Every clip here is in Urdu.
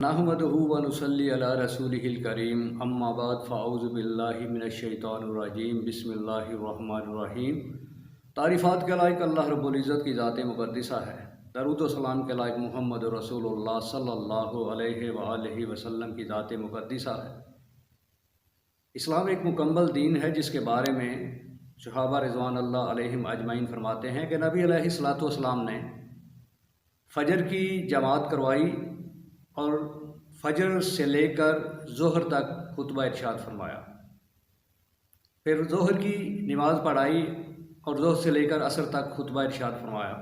نحمدہ و نصلی علی رسولہ الکریم اما بعد فاعوذ باللہ من الشیطان الرجیم بسم اللہ الرحمن الرحیم۔ تعریفات کے لائق اللہ رب العزت کی ذات مقدسہ ہے، درود و سلام کے لائق محمد رسول اللہ صلی اللہ علیہ وآلہ وسلم کی ذات مقدسہ ہے۔ اسلام ایک مکمل دین ہے جس کے بارے میں صحابہ رضوان اللہ علیہم اجمعین فرماتے ہیں کہ نبی علیہ الصلوۃ والسلام نے فجر کی جماعت کروائی اور فجر سے لے کر ظہر تک خطبہ ارشاد فرمایا، پھر ظہر کی نماز پڑھائی اور ظہر سے لے کر عصر تک خطبہ ارشاد فرمایا،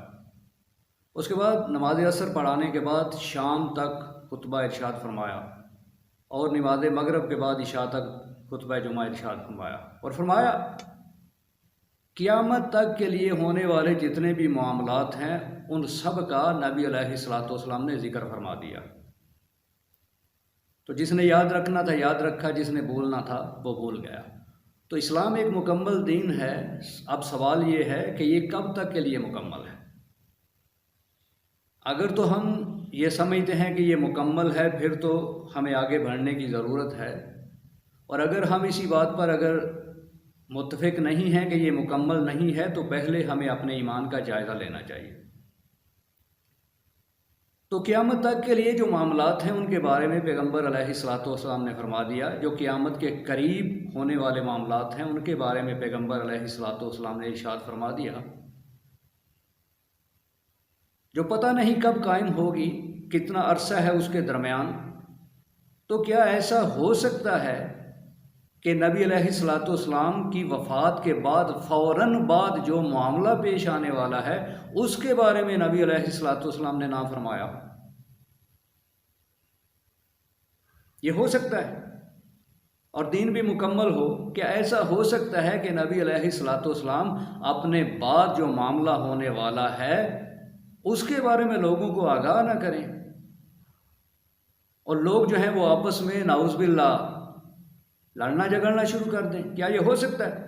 اس کے بعد نماز عصر پڑھانے کے بعد شام تک خطبہ ارشاد فرمایا اور نماز مغرب کے بعد عشاء تک خطبہ جمعہ ارشاد فرمایا، اور فرمایا قیامت تک کے لیے ہونے والے جتنے بھی معاملات ہیں ان سب کا نبی علیہ الصلوۃ والسلام نے ذکر فرما دیا۔ تو جس نے یاد رکھنا تھا یاد رکھا، جس نے بھولنا تھا وہ بھول گیا۔ تو اسلام ایک مکمل دین ہے۔ اب سوال یہ ہے کہ یہ کب تک کے لیے مکمل ہے؟ اگر تو ہم یہ سمجھتے ہیں کہ یہ مکمل ہے پھر تو ہمیں آگے بڑھنے کی ضرورت ہے، اور اگر ہم اسی بات پر اگر متفق نہیں ہیں کہ یہ مکمل نہیں ہے تو پہلے ہمیں اپنے ایمان کا جائزہ لینا چاہیے۔ تو قیامت تک کے لیے جو معاملات ہیں ان کے بارے میں پیغمبر علیہ الصلوۃ والسلام نے فرما دیا۔ جو قیامت کے قریب ہونے والے معاملات ہیں ان کے بارے میں پیغمبر علیہ الصلوۃ والسلام نے ارشاد فرما دیا، جو پتہ نہیں کب قائم ہوگی، کتنا عرصہ ہے اس کے درمیان۔ تو کیا ایسا ہو سکتا ہے کہ نبی علیہ الصلوۃ والسلام کی وفات کے بعد فوراً بعد جو معاملہ پیش آنے والا ہے اس کے بارے میں نبی علیہ الصلوۃ والسلام نے نہ فرمایا؟ یہ ہو سکتا ہے اور دین بھی مکمل ہو؟ کیا ایسا ہو سکتا ہے کہ نبی علیہ الصلوۃ والسلام اپنے بعد جو معاملہ ہونے والا ہے اس کے بارے میں لوگوں کو آگاہ نہ کریں، اور لوگ جو ہیں وہ آپس میں نعوذ باللہ لڑنا جھگڑنا شروع کر دیں؟ کیا یہ ہو سکتا ہے؟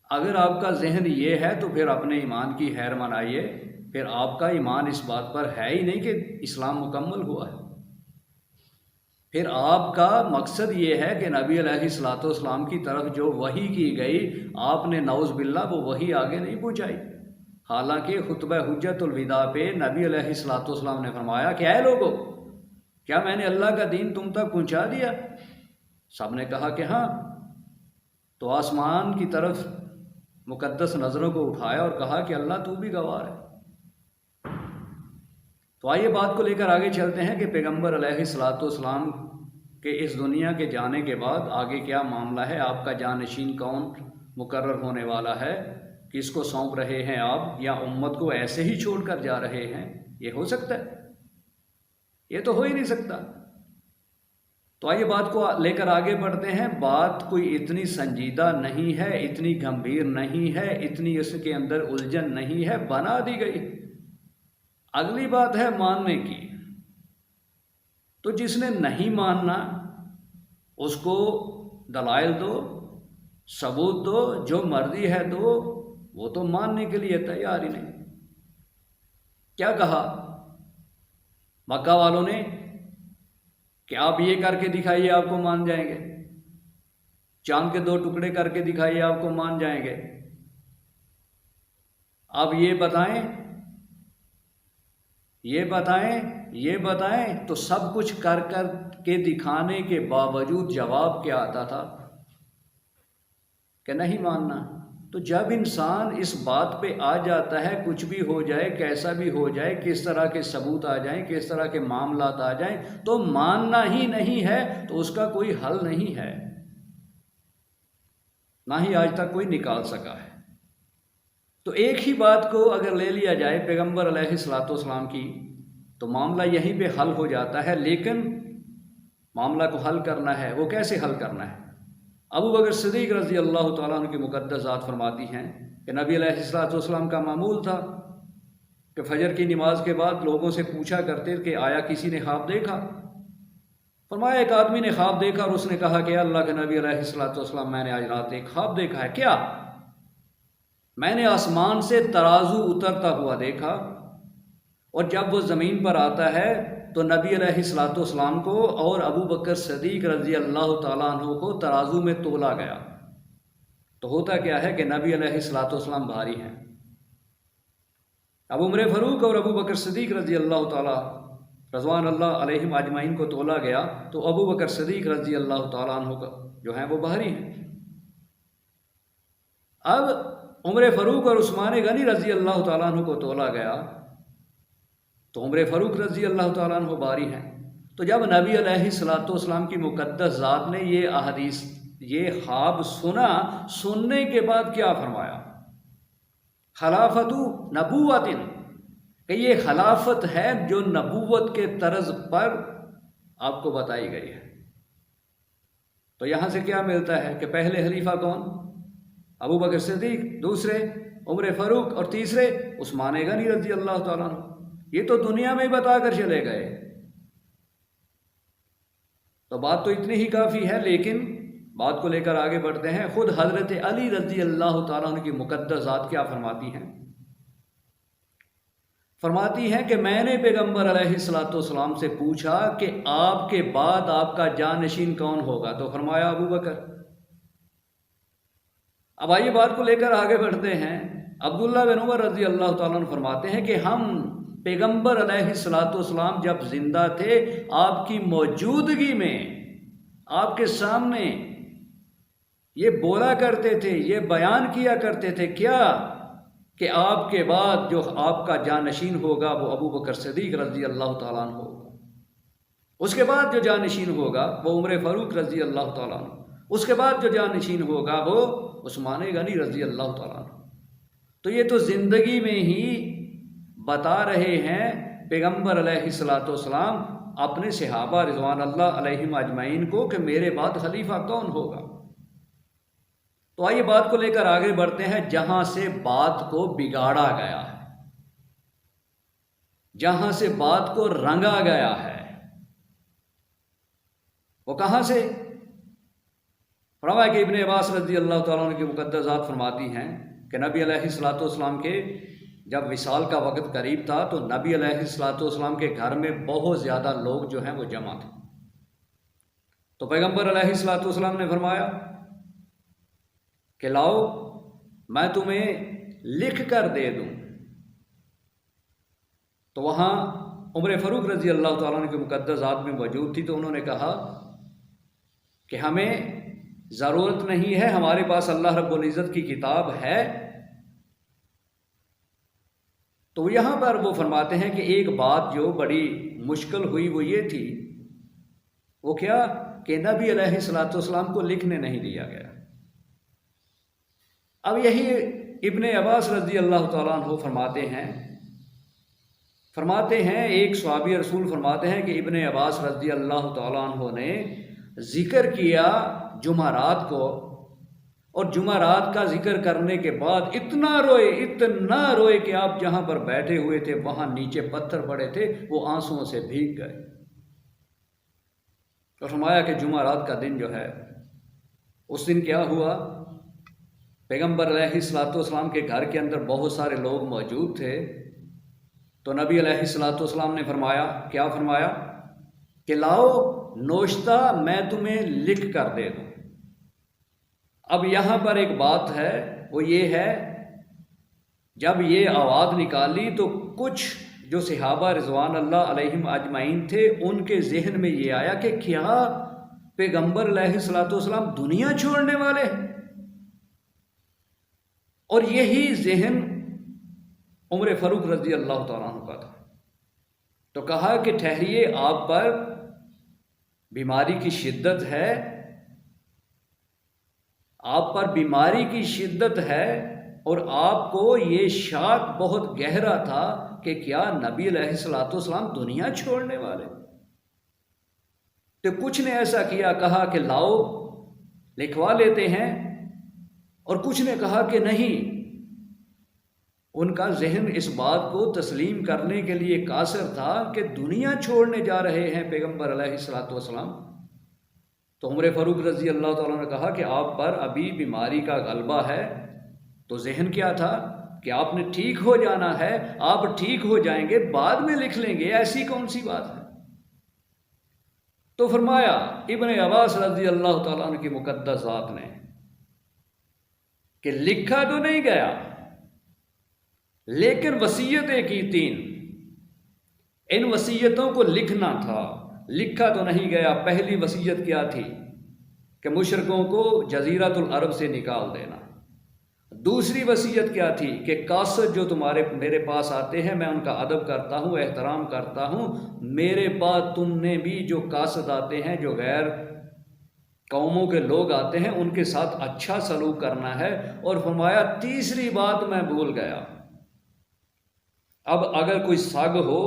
اگر آپ کا ذہن یہ ہے تو پھر اپنے ایمان کی خیر منائیے، پھر آپ کا ایمان اس بات پر ہے ہی نہیں کہ اسلام مکمل ہوا ہے۔ پھر آپ کا مقصد یہ ہے کہ نبی علیہ الصلوۃ والسلام کی طرف جو وحی کی گئی آپ نے نعوذ باللہ وہ وحی آگے نہیں پہنچائی۔ حالانکہ خطبہ حجت الوداع پہ نبی علیہ الصلوۃ والسلام نے فرمایا کہ اے لوگو، کیا میں نے اللہ کا دین تم تک پہنچا دیا؟ سب نے کہا کہ ہاں۔ تو آسمان کی طرف مقدس نظروں کو اٹھایا اور کہا کہ اللہ تو بھی گواہ ہے۔ تو آئیے بات کو لے کر آگے چلتے ہیں کہ پیغمبر علیہ الصلوۃ والسلام کے اس دنیا کے جانے کے بعد آگے کیا معاملہ ہے، آپ کا جانشین کون مقرر ہونے والا ہے، کس کو سونپ رہے ہیں آپ، یا امت کو ایسے ہی چھوڑ کر جا رہے ہیں؟ یہ ہو سکتا ہے؟ یہ تو ہو ہی نہیں سکتا۔ تو آئیے بات کو لے کر آگے بڑھتے ہیں۔ بات کوئی اتنی سنجیدہ نہیں ہے، اتنی گمبھیر نہیں ہے، اتنی اس کے اندر الجھن نہیں ہے، بنا دی گئی۔ اگلی بات ہے ماننے کی۔ تو جس نے نہیں ماننا اس کو دلائل دو، ثبوت دو، جو مرضی ہے دو، وہ تو ماننے کے لیے تیار ہی نہیں۔ کیا کہا مکہ والوں نے کہ آپ یہ کر کے دکھائیے آپ کو مان جائیں گے، چاند کے 2 ٹکڑے کر کے دکھائیے آپ کو مان جائیں گے، آپ یہ بتائیں یہ بتائیں۔ تو سب کچھ کر کے دکھانے کے باوجود جواب کیا آتا تھا کہ نہیں ماننا۔ تو جب انسان اس بات پہ آ جاتا ہے، کچھ بھی ہو جائے، کیسا بھی ہو جائے، کس طرح کے ثبوت آ جائیں، کس طرح کے معاملات آ جائیں، تو ماننا ہی نہیں ہے تو اس کا کوئی حل نہیں ہے، نہ ہی آج تک کوئی نکال سکا ہے۔ تو ایک ہی بات کو اگر لے لیا جائے پیغمبر علیہ الصلوۃ والسلام کی تو معاملہ یہیں پہ حل ہو جاتا ہے، لیکن معاملہ کو حل کرنا ہے، وہ کیسے حل کرنا ہے؟ ابو بکر صدیق رضی اللہ تعالیٰ عنہ کی مقدس ذات فرماتی ہیں کہ نبی علیہ الصلوۃ والسلام کا معمول تھا کہ فجر کی نماز کے بعد لوگوں سے پوچھا کرتے کہ آیا کسی نے خواب دیکھا؟ فرمایا ایک آدمی نے خواب دیکھا اور اس نے کہا کہ اللہ کے نبی علیہ الصلوۃ والسلام میں نے آج رات ایک خواب دیکھا ہے۔ کیا؟ میں نے آسمان سے ترازو اترتا ہوا دیکھا، اور جب وہ زمین پر آتا ہے تو نبی علیہ الصلوۃ والسلام کو اور ابو بکر صدیق رضی اللہ تعالیٰ عنہ کو ترازو میں تولا گیا، تو ہوتا کیا ہے کہ نبی علیہ الصلوۃ والسلام بھاری ہیں۔ اب عمر فاروق اور ابو بکر صدیق رضی اللہ تعالیٰ رضوان اللہ علیہم اجمعین کو تولا گیا، تو ابو بکر صدیق رضی اللہ تعالیٰ عنہ کا جو ہیں وہ بھاری ہیں۔ اب عمر فاروق اور عثمان غنی رضی اللہ تعالیٰ عنہ کو تولا گیا، تو عمر فاروق رضی اللہ تعالیٰ عنہ بھاری ہیں۔ تو جب نبی علیہ الصلوۃ والسلام کی مقدس ذات نے یہ احادیث، یہ خواب سنا، سننے کے بعد کیا فرمایا؟ خلافت نبوت، کہ یہ خلافت ہے جو نبوت کے طرز پر آپ کو بتائی گئی ہے۔ تو یہاں سے کیا ملتا ہے کہ پہلے خلیفہ کون؟ ابو بکر صدیق، دوسرے عمر فاروق، اور تیسرے عثمان غنی رضی اللہ تعالیٰ عنہ۔ یہ تو دنیا میں ہی بتا کر چلے گئے، تو بات تو اتنی ہی کافی ہے۔ لیکن بات کو لے کر آگے بڑھتے ہیں۔ خود حضرت علی رضی اللہ تعالیٰ عنہ کی مقدس ذات کیا فرماتی ہیں؟ فرماتی ہیں کہ میں نے پیغمبر علیہ الصلوۃ والسلام سے پوچھا کہ آپ کے بعد آپ کا جانشین کون ہوگا، تو فرمایا ابو بکر۔ اب آئیے بات کو لے کر آگے بڑھتے ہیں۔ عبداللہ بن عمر رضی اللہ تعالیٰ عنہ فرماتے ہیں کہ ہم پیغمبر علیہ الصلوۃ والسلام جب زندہ تھے، آپ کی موجودگی میں آپ کے سامنے یہ بولا کرتے تھے، یہ بیان کیا کرتے تھے، کیا کہ آپ کے بعد جو آپ کا جانشین ہوگا وہ ابو بکر صدیق رضی اللہ تعالیٰ عنہ ہوگا، اس کے بعد جو جانشین ہوگا وہ عمر فاروق رضی اللہ تعالیٰ عنہ، اس کے بعد جو جانشین ہوگا وہ عثمان غنی رضی اللہ تعالیٰ عنہ۔ تو یہ تو زندگی میں ہی بتا رہے ہیں پیغمبر علیہ الصلوۃ والسلام اپنے صحابہ رضوان اللہ علیہم اجمعین کو کہ میرے بعد خلیفہ کون ہوگا۔ تو آئیے بات کو لے کر آگے بڑھتے ہیں۔ جہاں سے بات کو بگاڑا گیا ہے، جہاں سے بات کو رنگا گیا ہے، وہ کہاں سے؟ فرمایا کہ ابن عباس رضی اللہ تعالیٰ عنہ کی مقدس ذات فرماتی ہیں کہ نبی علیہ الصلوۃ والسلام کے جب وصال کا وقت قریب تھا تو نبی علیہ الصلوۃ والسلام کے گھر میں بہت زیادہ لوگ جو ہیں وہ جمع تھے۔ تو پیغمبر علیہ الصلوۃ والسلام نے فرمایا کہ لاؤ میں تمہیں لکھ کر دے دوں۔ تو وہاں عمر فاروق رضی اللہ تعالیٰ عنہ کی مقدس ذات میں موجود تھی، تو انہوں نے کہا کہ ہمیں ضرورت نہیں ہے، ہمارے پاس اللہ رب العزت کی کتاب ہے۔ تو یہاں پر وہ فرماتے ہیں کہ ایک بات جو بڑی مشکل ہوئی وہ یہ تھی، وہ کیا کہ نبی علیہ الصلوۃ والسلام کو لکھنے نہیں دیا گیا۔ اب یہی ابن عباس رضی اللہ تعالیٰ عنہ فرماتے ہیں ایک صحابی رسول فرماتے ہیں کہ ابن عباس رضی اللہ تعالیٰ عنہ نے ذکر کیا جمعرات کو، اور جمعرات کا ذکر کرنے کے بعد اتنا روئے کہ آپ جہاں پر بیٹھے ہوئے تھے وہاں نیچے پتھر پڑے تھے، وہ آنسوؤں سے بھیگ گئے۔ اور فرمایا کہ جمعرات کا دن جو ہے، اس دن کیا ہوا، پیغمبر علیہ الصلوۃ والسلام کے گھر کے اندر بہت سارے لوگ موجود تھے۔ تو نبی علیہ الصلوۃ والسلام نے فرمایا، کیا فرمایا کہ لاؤ نوشتہ میں تمہیں لکھ کر دے دوں۔ اب یہاں پر ایک بات ہے، وہ یہ ہے جب یہ آواز نکالی تو کچھ جو صحابہ رضوان اللہ علیہم اجمعین تھے ان کے ذہن میں یہ آیا کہ کیا پیغمبر علیہ الصلوۃ والسلام دنیا چھوڑنے والے ہیں؟ اور یہی ذہن عمر فاروق رضی اللہ تعالیٰ عنہ کا تھا۔ تو کہا کہ ٹھہریے، آپ پر بیماری کی شدت ہے، آپ پر بیماری کی شدت ہے، اور آپ کو یہ شاک بہت گہرا تھا کہ کیا نبی علیہ الصلوۃ والسلام دنیا چھوڑنے والے؟ تو کچھ نے ایسا کیا، کہا کہ لاؤ لکھوا لیتے ہیں، اور کچھ نے کہا کہ نہیں۔ ان کا ذہن اس بات کو تسلیم کرنے کے لیے قاصر تھا کہ دنیا چھوڑنے جا رہے ہیں پیغمبر علیہ الصلوۃ والسلام۔ تو عمر فاروق رضی اللہ تعالیٰ نے کہا کہ آپ پر ابھی بیماری کا غلبہ ہے۔ تو ذہن کیا تھا کہ آپ نے ٹھیک ہو جانا ہے، آپ ٹھیک ہو جائیں گے، بعد میں لکھ لیں گے، ایسی کون سی بات ہے؟ تو فرمایا ابن عباس رضی اللہ تعالیٰ عنہ کی مقدس ذات نے کہ لکھا تو نہیں گیا لیکن وصیتیں کی 3، ان وصیتوں کو لکھنا تھا، لکھا تو نہیں گیا۔ پہلی وصیت کیا تھی کہ مشرکوں کو جزیرۃ العرب سے نکال دینا۔ دوسری وصیت کیا تھی کہ قاصد جو میرے پاس آتے ہیں میں ان کا ادب کرتا ہوں، احترام کرتا ہوں، میرے بعد تم نے بھی جو قاصد آتے ہیں، جو غیر قوموں کے لوگ آتے ہیں، ان کے ساتھ اچھا سلوک کرنا ہے۔ اور فرمایا تیسری بات میں بھول گیا، اب اگر کوئی سگ ہو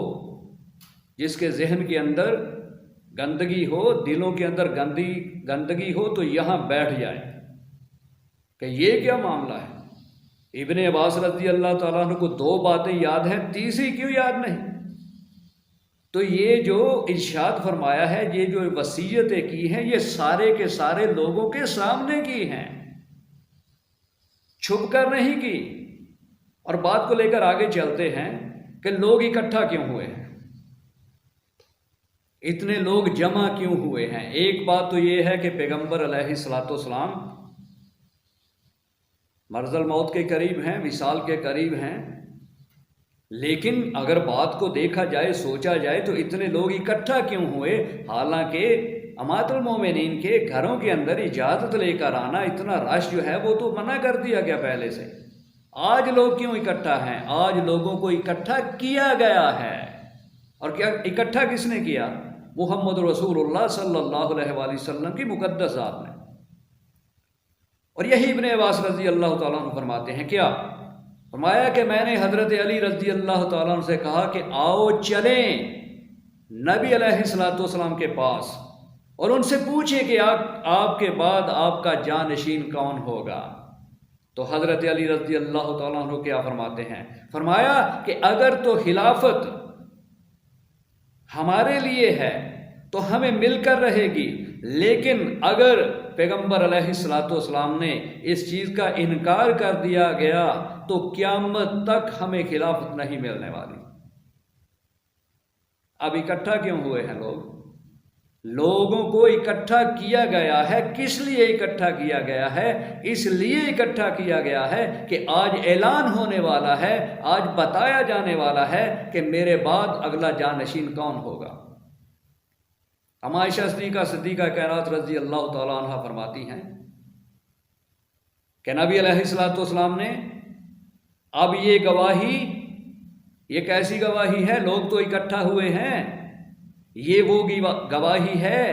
جس کے ذہن کے اندر گندگی ہو، دلوں کے اندر گندگی ہو تو یہاں بیٹھ جائے کہ یہ کیا معاملہ ہے۔ ابن عباس رضی اللہ تعالیٰ عنہ کو 2 باتیں یاد ہیں، تیسری کیوں یاد نہیں؟ تو یہ جو ارشاد فرمایا ہے، یہ جو وصیتیں کی ہیں، یہ سارے کے سارے لوگوں کے سامنے کی ہیں، چھپ کر نہیں کی۔ اور بات کو لے کر آگے چلتے ہیں کہ لوگ اکٹھا کیوں ہوئے ہیں، اتنے لوگ جمع کیوں ہوئے ہیں۔ ایک بات تو یہ ہے کہ پیغمبر علیہ الصلوۃ والسلام مرض الموت کے قریب ہیں، وصال کے قریب ہیں، لیکن اگر بات کو دیکھا جائے، سوچا جائے تو اتنے لوگ اکٹھا کیوں ہوئے؟ حالانکہ امہات المومنین کے گھروں کے اندر اجازت لے کر آنا، اتنا رش جو ہے وہ تو منع کر دیا گیا پہلے سے۔ آج لوگ کیوں اکٹھا ہیں؟ آج لوگوں کو اکٹھا کیا گیا ہے۔ اور کیا اکٹھا کس نے کیا؟ محمد رسول اللہ صلی اللہ علیہ وآلہ وسلم کی مقدس ذات نے۔ اور یہی ابن عباس رضی اللہ تعالیٰ عنہ فرماتے ہیں، کیا فرمایا کہ میں نے حضرت علی رضی اللہ تعالیٰ عنہ سے کہا کہ آؤ چلیں نبی علیہ الصلوۃ والسلام کے پاس اور ان سے پوچھیں کہ آپ کے بعد آپ کا جانشین کون ہوگا۔ تو حضرت علی رضی اللہ تعالیٰ عنہ کیا فرماتے ہیں؟ فرمایا کہ اگر تو خلافت ہمارے لیے ہے تو ہمیں مل کر رہے گی، لیکن اگر پیغمبر علیہ الصلوۃ والسلام نے اس چیز کا انکار کر دیا گیا تو قیامت تک ہمیں خلافت نہیں ملنے والی۔ اب اکٹھا کیوں ہوئے ہیں لوگ؟ لوگوں کو اکٹھا کیا گیا ہے۔ کس لیے اکٹھا کیا گیا ہے؟ اس لیے اکٹھا کیا گیا ہے کہ آج اعلان ہونے والا ہے، آج بتایا جانے والا ہے کہ میرے بعد اگلا جانشین کون ہوگا۔ عائشہ صدیقہ کائنات رضی اللہ تعالیٰ عنہ فرماتی ہیں کہ نبی علیہ الصلوۃ والسلام نے اب یہ گواہی، یہ کیسی گواہی ہے؟ لوگ تو اکٹھا ہوئے ہیں، یہ وہ گواہی ہے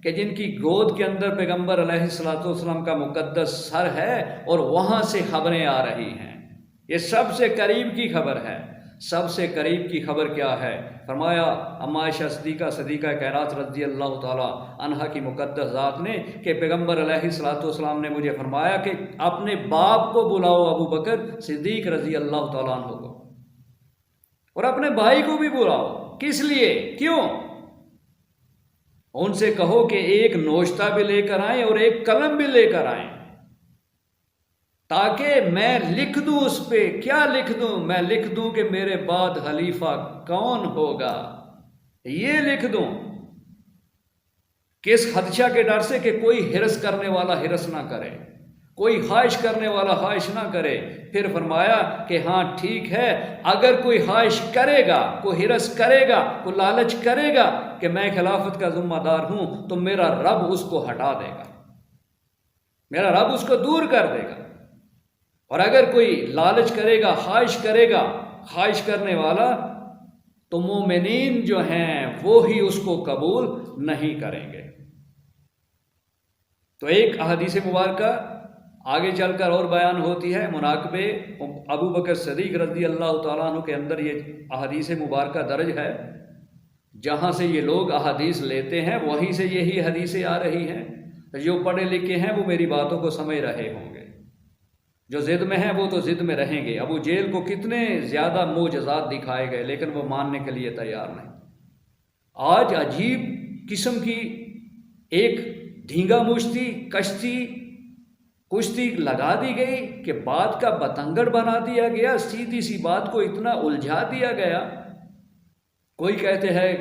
کہ جن کی گود کے اندر پیغمبر علیہ الصلوۃ والسلام کا مقدس سر ہے اور وہاں سے خبریں آ رہی ہیں۔ یہ سب سے قریب کی خبر ہے۔ سب سے قریب کی خبر کیا ہے؟ فرمایا عائشہ صدیقہ کائنات رضی اللہ تعالی عنہا کی مقدس ذات نے کہ پیغمبر علیہ الصلوۃ والسلام نے مجھے فرمایا کہ اپنے باپ کو بلاؤ، ابو بکر صدیق رضی اللہ تعالیٰ عنہ کو، اور اپنے بھائی کو بھی بلاؤ۔ کس لیے؟ کیوں؟ ان سے کہو کہ ایک نوشتہ بھی لے کر آئیں اور ایک قلم بھی لے کر آئیں، تاکہ میں لکھ دوں اس پہ۔ کیا لکھ دوں؟ میں لکھ دوں کہ میرے بعد خلیفہ کون ہوگا، یہ لکھ دوں۔ کس خدشہ کے ڈر سے کہ کوئی ہرس کرنے والا ہرس نہ کرے، کوئی خواہش کرنے والا خواہش نہ کرے۔ پھر فرمایا کہ ہاں ٹھیک ہے، اگر کوئی خواہش کرے گا، کوئی ہرس کرے گا، کوئی لالچ کرے گا کہ میں خلافت کا ذمہ دار ہوں، تو میرا رب اس کو ہٹا دے گا، میرا رب اس کو دور کر دے گا۔ اور اگر کوئی لالچ کرے گا، خواہش کرے گا، خواہش کرنے والا، تو مومنین جو ہیں وہی اس کو قبول نہیں کریں گے۔ تو ایک احادیث مبارکہ آگے چل کر اور بیان ہوتی ہے، مناقبے ابو بکر صدیق رضی اللہ تعالیٰ عنہ کے اندر یہ احادیث مبارکہ درج ہے۔ جہاں سے یہ لوگ احادیث لیتے ہیں وہیں سے یہی حدیثیں آ رہی ہیں۔ جو پڑھے لکھے ہیں وہ میری باتوں کو سمجھ رہے ہوں گے، جو ضد میں ہیں وہ تو ضد میں رہیں گے۔ ابو جہل کو کتنے زیادہ معجزات دکھائے گئے لیکن وہ ماننے کے لیے تیار نہیں۔ آج عجیب قسم کی ایک ڈھینگا مشتی کشتی لگا دی گئی کہ بات کا بتنگڑ بنا دیا گیا، سیدھی سی بات کو اتنا الجھا دیا گیا۔ کوئی کہتے ہیں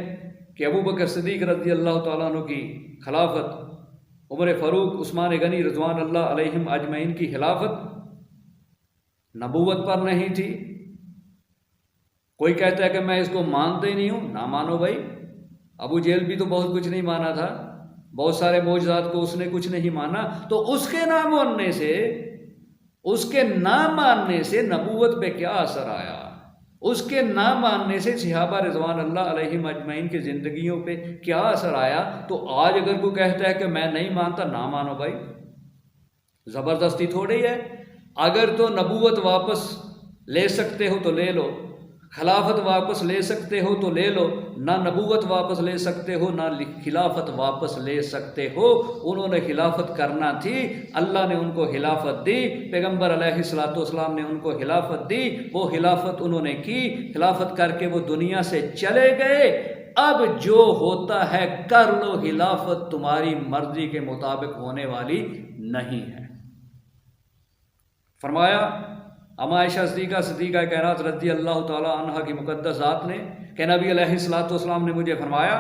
کہ ابو بکر صدیق رضی اللہ تعالیٰ عنہ کی خلافت، عمر فاروق، عثمان غنی رضوان اللہ علیہم اجمعین کی خلافت نبوت پر نہیں تھی؟ کوئی کہتا ہے کہ میں اس کو مانتے ہی نہیں ہوں، نہ مانو بھائی۔ ابو جہل بھی تو بہت کچھ نہیں مانا تھا، بہت سارے معجزات کو اس نے کچھ نہیں مانا، تو اس کے نہ ماننے سے، اس کے نہ ماننے سے نبوت پہ کیا اثر آیا؟ اس کے نہ ماننے سے صحابہ رضوان اللہ علیہم اجمعین کی زندگیوں پہ کیا اثر آیا؟ تو آج اگر کوئی کہتا ہے کہ میں نہیں مانتا، نہ مانو بھائی، زبردستی تھوڑی ہے۔ اگر تو نبوت واپس لے سکتے ہو تو لے لو، خلافت واپس لے سکتے ہو تو لے لو، نہ نبوت واپس لے سکتے ہو نہ خلافت واپس لے سکتے ہو۔ انہوں نے خلافت کرنا تھی، اللہ نے ان کو خلافت دی، پیغمبر علیہ الصلوۃ والسلام نے ان کو خلافت دی، وہ خلافت انہوں نے کی، خلافت کر کے وہ دنیا سے چلے گئے۔ اب جو ہوتا ہے کر لو، خلافت تمہاری مرضی کے مطابق ہونے والی نہیں ہے۔ فرمایا اما عائشہ صدیقہ کائنات رضی اللہ تعالی عنہا کی مقدس ذات نے کہ نبی علیہ الصلوۃ والسلام نے مجھے فرمایا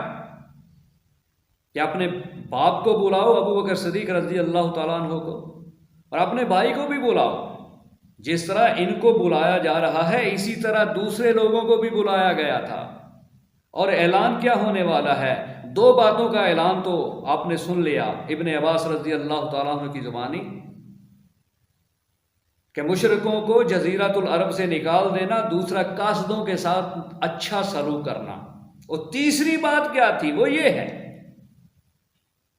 کہ اپنے باپ کو بلاؤ، ابو بکر صدیق رضی اللہ تعالیٰ عنہ کو، اور اپنے بھائی کو بھی بلاؤ۔ جس طرح ان کو بلایا جا رہا ہے اسی طرح دوسرے لوگوں کو بھی بلایا گیا تھا۔ اور اعلان کیا ہونے والا ہے؟ دو باتوں کا اعلان تو آپ نے سن لیا ابن عباس رضی اللہ تعالیٰ عنہ کی زبانی، کہ مشرکوں کو جزیرۃ العرب سے نکال دینا، دوسرا قاصدوں کے ساتھ اچھا سلوک کرنا، اور تیسری بات کیا تھی؟ وہ یہ ہے،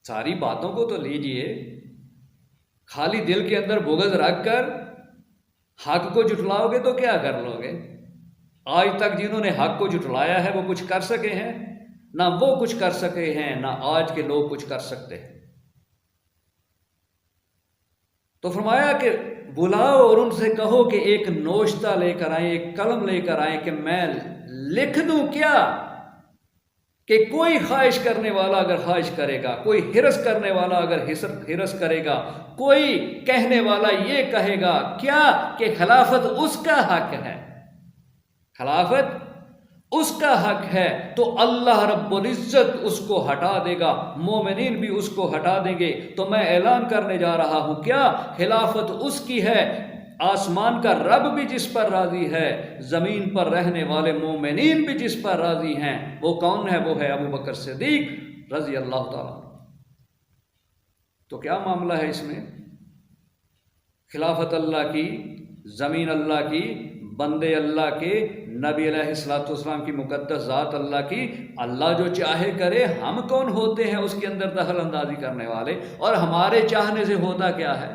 ساری باتوں کو تو لیجئے، خالی دل کے اندر بغض رکھ کر حق کو جھٹلاؤ گے تو کیا کر لو گے؟ آج تک جنہوں نے حق کو جھٹلایا ہے وہ کچھ کر سکے ہیں؟ نہ وہ کچھ کر سکے ہیں، نہ آج کے لوگ کچھ کر سکتے ہیں۔ تو فرمایا کہ بلاؤ اور ان سے کہو کہ ایک نوشتہ لے کر آئیں، ایک قلم لے کر آئیں، کہ میں لکھ دوں کیا کہ کوئی خواہش کرنے والا اگر خواہش کرے گا، کوئی ہرس کرنے والا اگر ہرس کرے گا، کوئی کہنے والا یہ کہے گا کیا کہ خلافت اس کا حق ہے، خلافت اس کا حق ہے، تو اللہ رب العزت اس کو ہٹا دے گا، مومنین بھی اس کو ہٹا دیں گے۔ تو میں اعلان کرنے جا رہا ہوں کیا خلافت اس کی ہے، آسمان کا رب بھی جس پر راضی ہے، زمین پر رہنے والے مومنین بھی جس پر راضی ہیں۔ وہ کون ہے؟ وہ ہے ابو بکر صدیق رضی اللہ تعالیٰ۔ تو کیا معاملہ ہے اس میں؟ خلافت اللہ کی، زمین اللہ کی، بندے اللہ کے، نبی علیہ الصلوۃ والسلام کی مقدس ذات اللہ کی، اللہ جو چاہے کرے۔ ہم کون ہوتے ہیں اس کے اندر دخل اندازی کرنے والے؟ اور ہمارے چاہنے سے ہوتا کیا ہے؟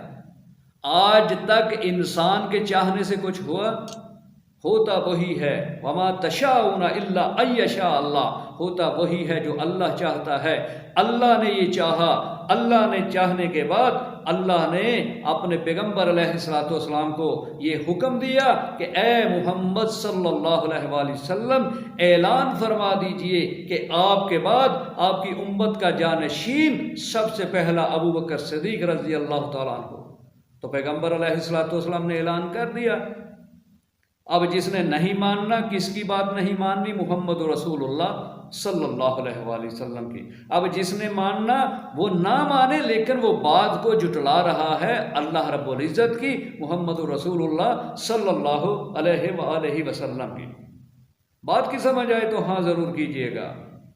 آج تک انسان کے چاہنے سے کچھ ہوا؟ ہوتا وہی ہے، وما تشاءون الا ان یشاء اللہ، ہوتا وہی ہے جو اللہ چاہتا ہے۔ اللہ نے یہ چاہا، اللہ نے چاہنے کے بعد اللہ نے اپنے پیغمبر علیہ الصلوۃ والسلام کو یہ حکم دیا کہ اے محمد صلی اللہ علیہ وآلہ وسلم اعلان فرما دیجئے کہ آپ کے بعد آپ کی امت کا جانشین سب سے پہلا ابو بکر صدیق رضی اللہ تعالیٰ عنہ۔ تو پیغمبر علیہ الصلوۃ والسلام نے اعلان کر دیا۔ اب جس نے نہیں ماننا، کس کی بات نہیں ماننی؟ محمد رسول اللہ صلی اللہ علیہ وآلہ وسلم کی۔ اب جس نے ماننا وہ نہ مانے، لیکن وہ بات کو جھٹلا رہا ہے اللہ رب العزت کی، محمد رسول اللہ صلی اللہ علیہ وآلہ وسلم کی۔ بات کی سمجھ آئے تو ہاں ضرور کیجئے گا۔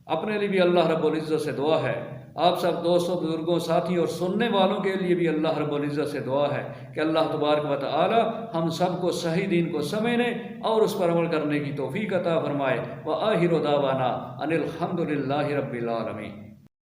اپنے لیے بھی اللہ رب العزت سے دعا ہے، آپ سب دوستوں، بزرگوں، ساتھیوں اور سننے والوں کے لیے بھی اللہ رب العزت سے دعا ہے کہ اللہ تبارک و تعالی ہم سب کو صحیح دین کو سمجھنے اور اس پر عمل کرنے کی توفیق عطا فرمائے۔ وآخر دعوانا ان الحمد للہ رب العالمین۔